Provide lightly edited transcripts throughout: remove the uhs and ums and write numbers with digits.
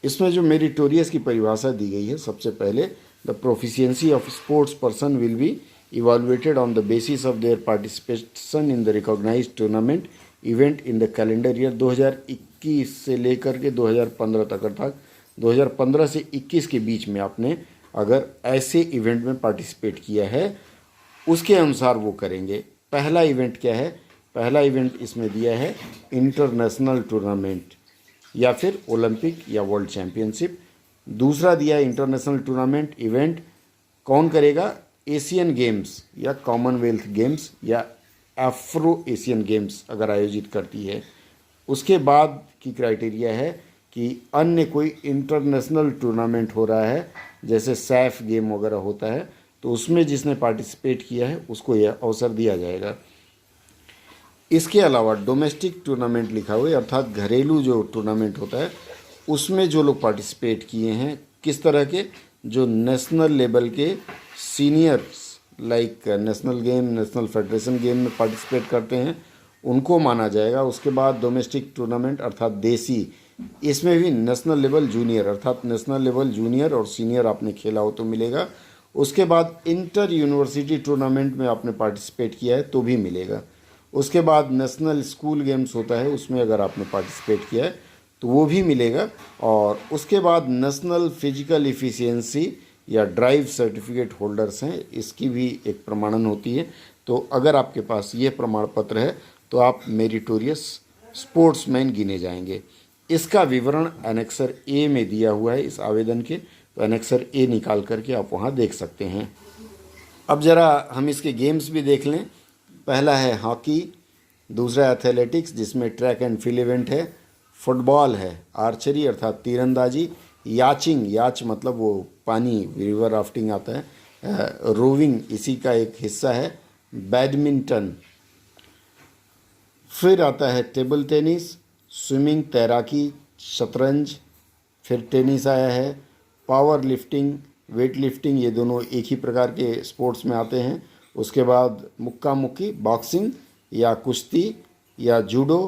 इसमें जो मेरिटोरियस की परिभाषा दी गई है, सबसे पहले the proficiency of sports person will be evaluated on the basis of their participation in the recognised tournament event in the calendar year 2021 से लेकर के 2015 तक, अर्थात 2015 से 21 के बीच में आपने अगर ऐसे इवेंट में पार्टिसिपेट किया है उसके अनुसार वो करेंगे। पहला इवेंट क्या है? पहला इवेंट इसमें दिया है इंटरनेशनल टूर्नामेंट या फिर ओलंपिक या वर्ल्ड चैम्पियनशिप। दूसरा दिया है इंटरनेशनल टूर्नामेंट इवेंट कौन करेगा? एशियन गेम्स या कॉमनवेल्थ गेम्स या अफ्रो एशियन गेम्स अगर आयोजित करती है। उसके बाद की क्राइटेरिया है कि अन्य कोई इंटरनेशनल टूर्नामेंट हो रहा है, जैसे सैफ गेम वगैरह होता है, तो उसमें जिसने पार्टिसिपेट किया है उसको यह अवसर दिया जाएगा। इसके अलावा डोमेस्टिक टूर्नामेंट लिखा हुआ है, अर्थात घरेलू जो टूर्नामेंट होता है उसमें जो लोग पार्टिसिपेट किए हैं, किस तरह के, जो नेशनल लेवल के seniors like national game, national federation game में पार्टिसिपेट करते हैं, उनको माना जाएगा। उसके बाद डोमेस्टिक टूर्नामेंट अर्थात देसी, इसमें भी नेशनल लेवल जूनियर, अर्थात नेशनल लेवल जूनियर और सीनियर आपने खेला हो तो मिलेगा। उसके बाद इंटर यूनिवर्सिटी टूर्नामेंट में आपने पार्टिसिपेट किया है तो भी मिलेगा। उसके बाद नेशनल स्कूल गेम्स होता है, उसमें अगर आपने पार्टिसिपेट किया है तो वो भी मिलेगा। और उसके बाद नेशनल फिजिकल इफ़िशियंसी या ड्राइव सर्टिफिकेट होल्डर्स हैं, इसकी भी एक प्रमाणन होती है। तो अगर आपके पास ये प्रमाण पत्र है तो आप मेरिटोरियस स्पोर्ट्समैन गिने जाएंगे। इसका विवरण एनेक्सर ए में दिया हुआ है इस आवेदन के, तो एनेक्सर ए निकाल करके आप वहाँ देख सकते हैं। अब ज़रा हम इसके गेम्स भी देख लें। पहला है हॉकी, दूसरा एथलेटिक्स जिसमें ट्रैक एंड फील्ड इवेंट है, फुटबॉल है, आर्चरी अर्थात तीरंदाजी, याचिंग, याच मतलब वो पानी रिवर राफ्टिंग आता है, रोविंग इसी का एक हिस्सा है, बैडमिंटन, फिर आता है टेबल टेनिस, स्विमिंग, तैराकी, शतरंज, फिर टेनिस आया है, पावर लिफ्टिंग, वेट लिफ्टिंग, ये दोनों एक ही प्रकार के स्पोर्ट्स में आते हैं। उसके बाद मुक्का मुक्की, बॉक्सिंग या कुश्ती या जूडो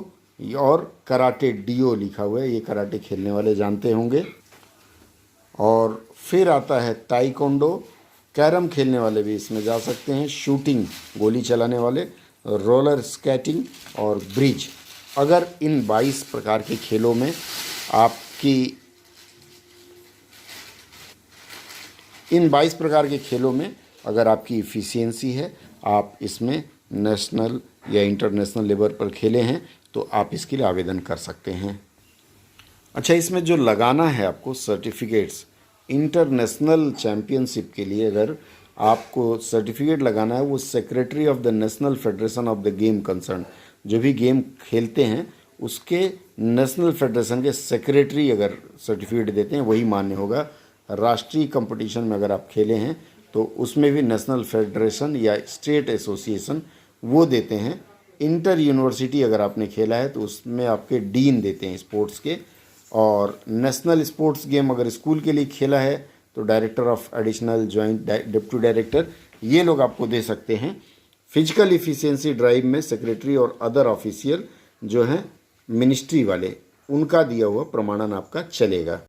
और कराटे, डीओ लिखा हुआ है, ये कराटे खेलने वाले जानते होंगे। और फिर आता है ताइक्वांडो, कैरम खेलने वाले भी इसमें जा सकते हैं, शूटिंग, गोली चलाने वाले, रोलर स्केटिंग और ब्रिज। अगर इन 22 प्रकार के खेलों में अगर आपकी इफ़िशियंसी है, आप इसमें नेशनल या इंटरनेशनल लेवल पर खेले हैं तो आप इसके लिए आवेदन कर सकते हैं। अच्छा, इसमें जो लगाना है आपको सर्टिफिकेट्स, इंटरनेशनल चैम्पियनशिप के लिए अगर आपको सर्टिफिकेट लगाना है, वो secretary of the national federation of the game concern, जो भी गेम खेलते हैं उसके नेशनल फेडरेशन के सेक्रेटरी अगर सर्टिफिकेट देते हैं वही मान्य होगा। राष्ट्रीय कंपटीशन में अगर आप खेले हैं तो उसमें भी नेशनल फेडरेशन या स्टेट एसोसिएशन वो देते हैं। इंटर यूनिवर्सिटी अगर आपने खेला है तो उसमें आपके डीन देते हैं स्पोर्ट्स के। और नेशनल स्पोर्ट्स गेम अगर स्कूल के लिए खेला है तो director of additional joint deputy director, ये लोग आपको दे सकते हैं। फिजिकल इफ़िशियंसी ड्राइव में सेक्रेटरी और अदर ऑफिशियल जो हैं मिनिस्ट्री वाले, उनका दिया हुआ प्रमाणन आपका चलेगा।